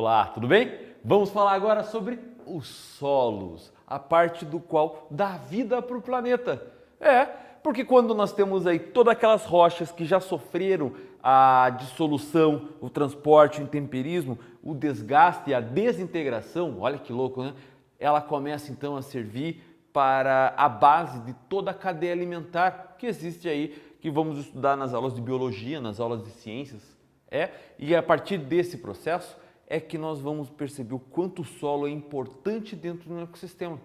Olá, tudo bem? Vamos falar agora sobre os solos, a parte do qual dá vida para o planeta. Porque quando nós temos aí todas aquelas rochas que já sofreram a dissolução, o transporte, o intemperismo, o desgaste e a desintegração, olha que louco, né? Ela começa então a servir para a base de toda a cadeia alimentar que existe aí, que vamos estudar nas aulas de biologia, nas aulas de ciências. E a partir desse processo é que nós vamos perceber o quanto o solo é importante dentro do ecossistema.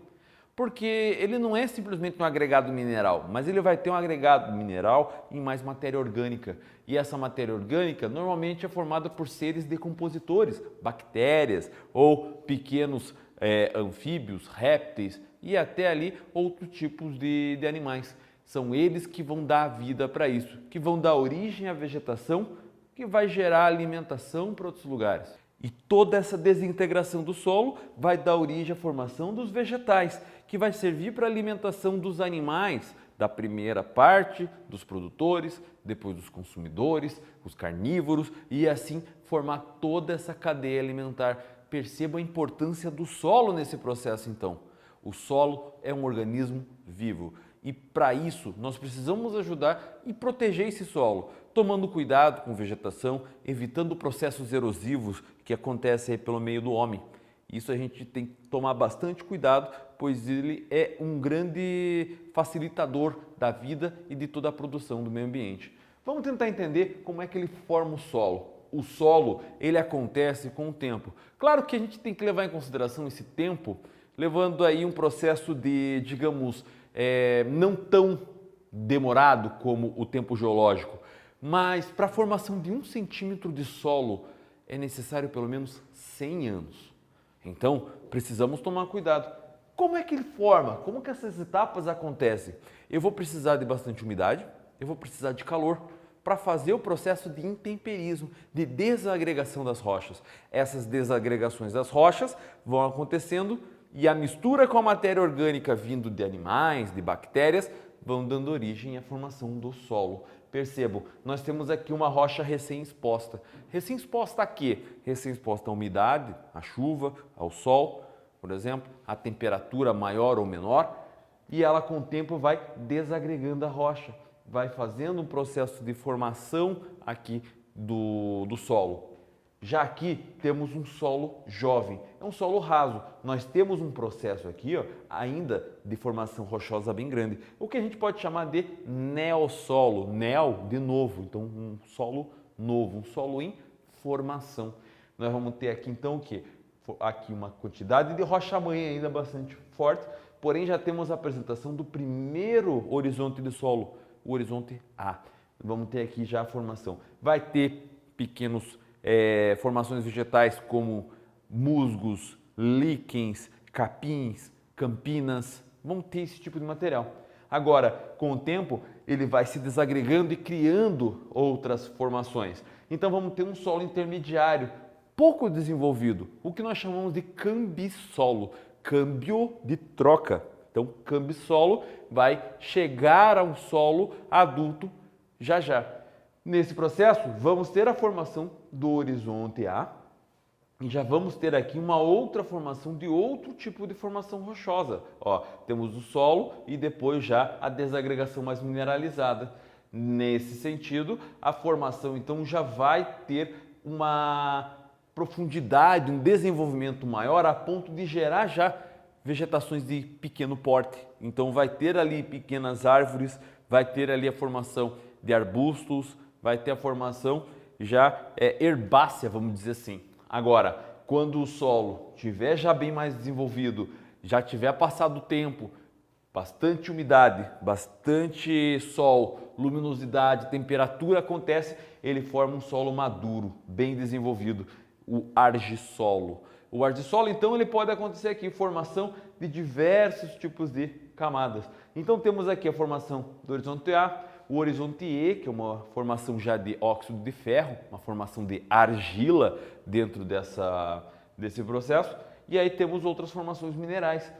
Porque ele não é simplesmente um agregado mineral, mas ele vai ter um agregado mineral em mais matéria orgânica. E essa matéria orgânica normalmente é formada por seres decompositores, bactérias ou pequenos anfíbios, répteis e até ali outros tipos de animais. São eles que vão dar vida para isso, que vão dar origem à vegetação, que vai gerar alimentação para outros lugares. E toda essa desintegração do solo vai dar origem à formação dos vegetais, que vai servir para a alimentação dos animais, da primeira parte, dos produtores, depois dos consumidores, os carnívoros e assim formar toda essa cadeia alimentar. Perceba a importância do solo nesse processo então. O solo é um organismo vivo e para isso nós precisamos ajudar e proteger esse solo, tomando cuidado com vegetação, evitando processos erosivos que acontecem pelo meio do homem. Isso a gente tem que tomar bastante cuidado, pois ele é um grande facilitador da vida e de toda a produção do meio ambiente. Vamos tentar entender como é que ele forma o solo. O solo, ele acontece com o tempo. Claro que a gente tem que levar em consideração esse tempo, levando aí um processo de, digamos, não tão demorado como o tempo geológico, mas para a formação de 1 centímetro de solo é necessário pelo menos 100 anos. Então, precisamos tomar cuidado. Como é que ele forma? Como que essas etapas acontecem? Eu vou precisar de bastante umidade, eu vou precisar de calor para fazer o processo de intemperismo, de desagregação das rochas. Essas desagregações das rochas vão acontecendo e a mistura com a matéria orgânica vindo de animais, de bactérias, vão dando origem à formação do solo. Percebam, nós temos aqui uma rocha recém-exposta. Recém-exposta a quê? Recém-exposta à umidade, à chuva, ao sol, por exemplo, à temperatura maior ou menor, e ela com o tempo vai desagregando a rocha, vai fazendo um processo de formação aqui do solo. Já aqui temos um solo jovem, é um solo raso. Nós temos um processo aqui ainda de formação rochosa bem grande, o que a gente pode chamar de neossolo, neo de novo, então um solo novo, um solo em formação. Nós vamos ter aqui então o que? Aqui uma quantidade de rocha-mãe ainda bastante forte, porém já temos a apresentação do primeiro horizonte de solo, o horizonte A. Vamos ter aqui já a formação. Vai ter pequenos formações vegetais como musgos, líquens, capins, campinas, vão ter esse tipo de material. Agora, com o tempo, ele vai se desagregando e criando outras formações. Então vamos ter um solo intermediário, pouco desenvolvido, o que nós chamamos de cambissolo, câmbio de troca. Então, cambissolo vai chegar a um solo adulto já. Nesse processo, vamos ter a formação do horizonte A e já vamos ter aqui uma outra formação de outro tipo de formação rochosa. Temos o solo e depois já a desagregação mais mineralizada. Nesse sentido, a formação então já vai ter uma profundidade, um desenvolvimento maior a ponto de gerar já vegetações de pequeno porte. Então vai ter ali pequenas árvores, vai ter ali a formação de arbustos, vai ter a formação já herbácea, vamos dizer assim. Agora, quando o solo estiver já bem mais desenvolvido, já tiver passado o tempo, bastante umidade, bastante sol, luminosidade, temperatura acontece, ele forma um solo maduro, bem desenvolvido, o argissolo. O argissolo, então, ele pode acontecer aqui, formação de diversos tipos de camadas. Então, temos aqui a formação do horizonte A, o horizonte E, que é uma formação já de óxido de ferro, uma formação de argila dentro desse processo. E aí temos outras formações minerais.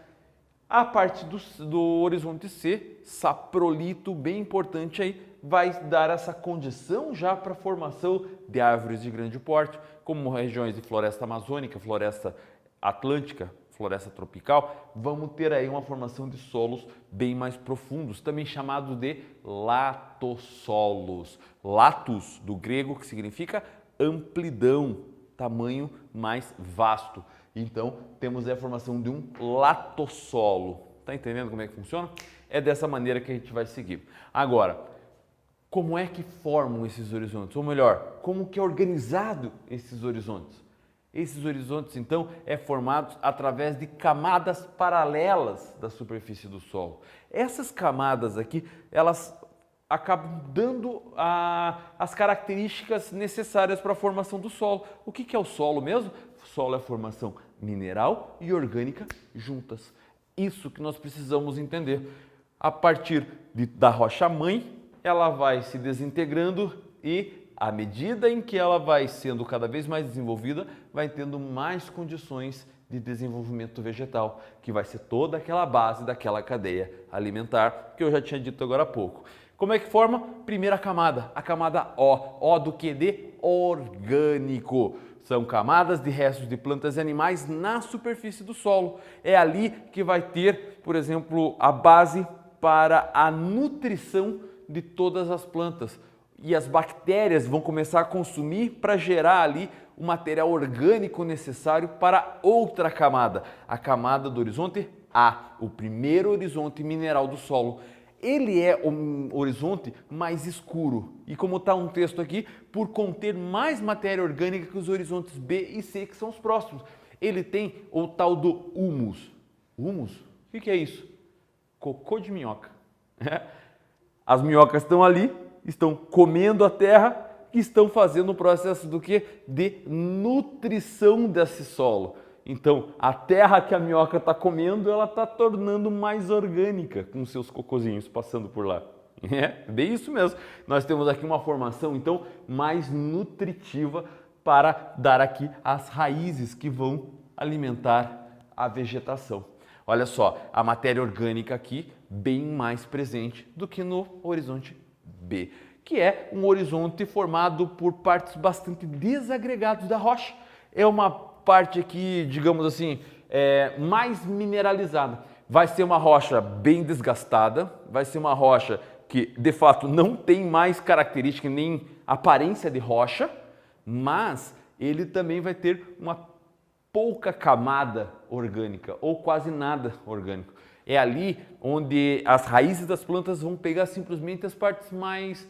A parte do horizonte C, saprolito, bem importante aí, vai dar essa condição já para a formação de árvores de grande porte, como regiões de floresta amazônica, floresta atlântica, floresta tropical. Vamos ter aí uma formação de solos bem mais profundos, também chamados de latossolos. Latus, do grego, que significa amplidão, tamanho mais vasto. Então, temos a formação de um latossolo. Tá entendendo como é que funciona? É dessa maneira que a gente vai seguir. Agora, como é que formam esses horizontes? Ou melhor, como que é organizado esses horizontes? Esses horizontes, então, é formados através de camadas paralelas da superfície do solo. Essas camadas aqui, elas acabam dando as características necessárias para a formação do solo. O que é o solo mesmo? O solo é a formação mineral e orgânica juntas. Isso que nós precisamos entender. A partir da rocha-mãe, ela vai se desintegrando e, à medida em que ela vai sendo cada vez mais desenvolvida, vai tendo mais condições de desenvolvimento vegetal, que vai ser toda aquela base daquela cadeia alimentar que eu já tinha dito agora há pouco. Como é que forma? Primeira camada, a camada O. O do que? De orgânico. São camadas de restos de plantas e animais na superfície do solo. É ali que vai ter, por exemplo, a base para a nutrição de todas as plantas. E as bactérias vão começar a consumir para gerar ali o material orgânico necessário para outra camada, a camada do horizonte A, o primeiro horizonte mineral do solo. Ele é um horizonte mais escuro e, como está um texto aqui, por conter mais matéria orgânica que os horizontes B e C, que são os próximos. Ele tem o tal do humus. Humus? O que é isso? Cocô de minhoca. As minhocas estão ali, estão comendo a terra e estão fazendo um processo do quê? De nutrição desse solo. Então, a terra que a minhoca está comendo, ela está tornando mais orgânica com seus cocôzinhos passando por lá. É bem isso mesmo. Nós temos aqui uma formação, então, mais nutritiva para dar aqui as raízes que vão alimentar a vegetação. Olha só, a matéria orgânica aqui bem mais presente do que no horizonte B, que é um horizonte formado por partes bastante desagregadas da rocha. É uma parte aqui, digamos assim, mais mineralizada. Vai ser uma rocha bem desgastada, vai ser uma rocha que de fato não tem mais característica nem aparência de rocha, mas ele também vai ter uma pouca camada orgânica ou quase nada orgânico. É ali onde as raízes das plantas vão pegar simplesmente as partes mais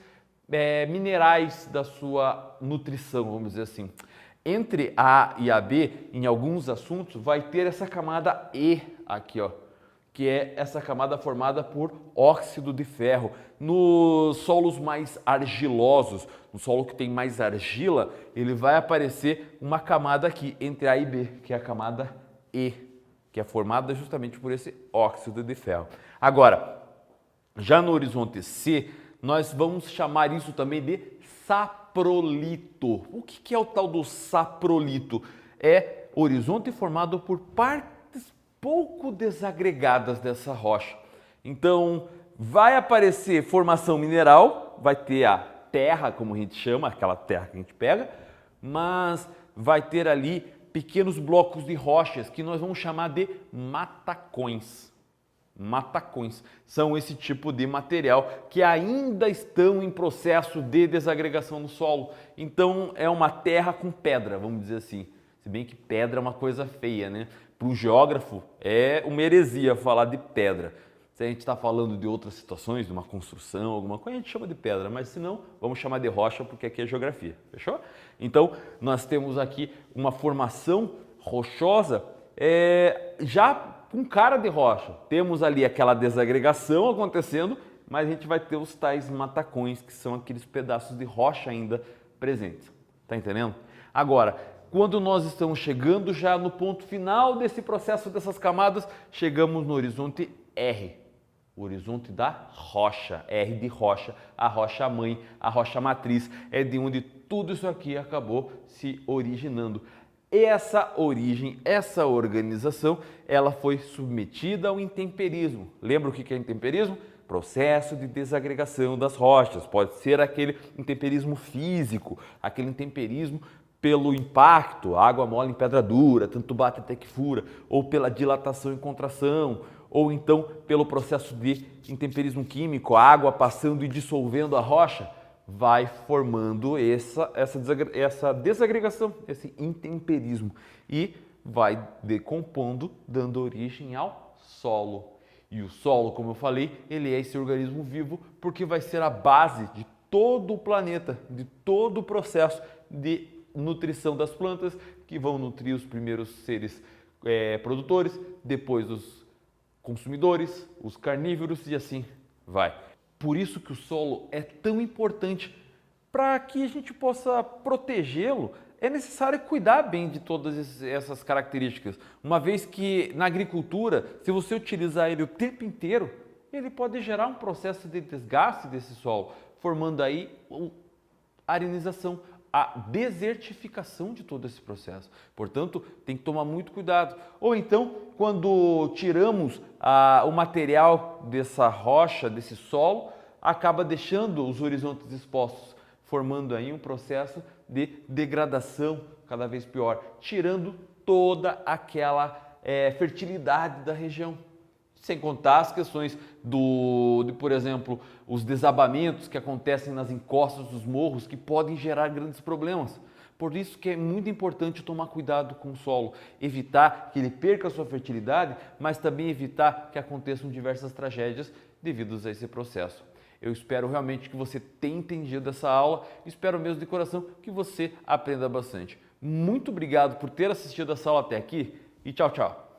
minerais da sua nutrição, vamos dizer assim. Entre a A e a B, em alguns assuntos, vai ter essa camada E aqui, ó, que é essa camada formada por óxido de ferro. Nos solos mais argilosos, no solo que tem mais argila, ele vai aparecer uma camada aqui entre A e B, que é a camada E, que é formada justamente por esse óxido de ferro. Agora, já no horizonte C, nós vamos chamar isso também de saprolito. O que é o tal do saprolito? É horizonte formado por partes pouco desagregadas dessa rocha. Então, vai aparecer formação mineral, vai ter a terra, como a gente chama, aquela terra que a gente pega, mas vai ter ali pequenos blocos de rochas que nós vamos chamar de matacões. Matacões são esse tipo de material que ainda estão em processo de desagregação no solo. Então é uma terra com pedra, vamos dizer assim. Se bem que pedra é uma coisa feia, né? Para o geógrafo é uma heresia falar de pedra. Se a gente está falando de outras situações, de uma construção, alguma coisa, a gente chama de pedra, mas se não, vamos chamar de rocha porque aqui é geografia, fechou? Então nós temos aqui uma formação rochosa já com cara de rocha. Temos ali aquela desagregação acontecendo, mas a gente vai ter os tais matacões, que são aqueles pedaços de rocha ainda presentes. Tá entendendo? Agora, quando nós estamos chegando já no ponto final desse processo dessas camadas, chegamos no horizonte R, o horizonte da rocha, R de rocha, a rocha mãe, a rocha matriz, é de onde tudo isso aqui acabou se originando. Essa origem, essa organização, ela foi submetida ao intemperismo. Lembra o que é intemperismo? processo de desagregação das rochas. Pode ser aquele intemperismo físico, aquele intemperismo pelo impacto, água mole em pedra dura, tanto bate até que fura, ou pela dilatação e contração, ou então pelo processo de intemperismo químico, a água passando e dissolvendo a rocha, vai formando essa desagregação, esse intemperismo, e vai decompondo, dando origem ao solo. E o solo, como eu falei, ele é esse organismo vivo porque vai ser a base de todo o planeta, de todo o processo de nutrição das plantas, que vão nutrir os primeiros seres produtores, depois os consumidores, os carnívoros e assim vai. Por isso que o solo é tão importante. Para que a gente possa protegê-lo, é necessário cuidar bem de todas essas características, uma vez que na agricultura, se você utilizar ele o tempo inteiro, ele pode gerar um processo de desgaste desse solo, formando aí a arenização, a desertificação de todo esse processo. Portanto, tem que tomar muito cuidado. Ou então, quando tiramos o material dessa rocha, desse solo, acaba deixando os horizontes expostos, formando aí um processo de degradação cada vez pior, tirando toda aquela fertilidade da região. Sem contar as questões de, por exemplo, os desabamentos que acontecem nas encostas dos morros, que podem gerar grandes problemas. Por isso que é muito importante tomar cuidado com o solo, evitar que ele perca a sua fertilidade, mas também evitar que aconteçam diversas tragédias devido a esse processo. Eu espero realmente que você tenha entendido essa aula, espero mesmo de coração que você aprenda bastante. Muito obrigado por ter assistido essa aula até aqui e tchau, tchau!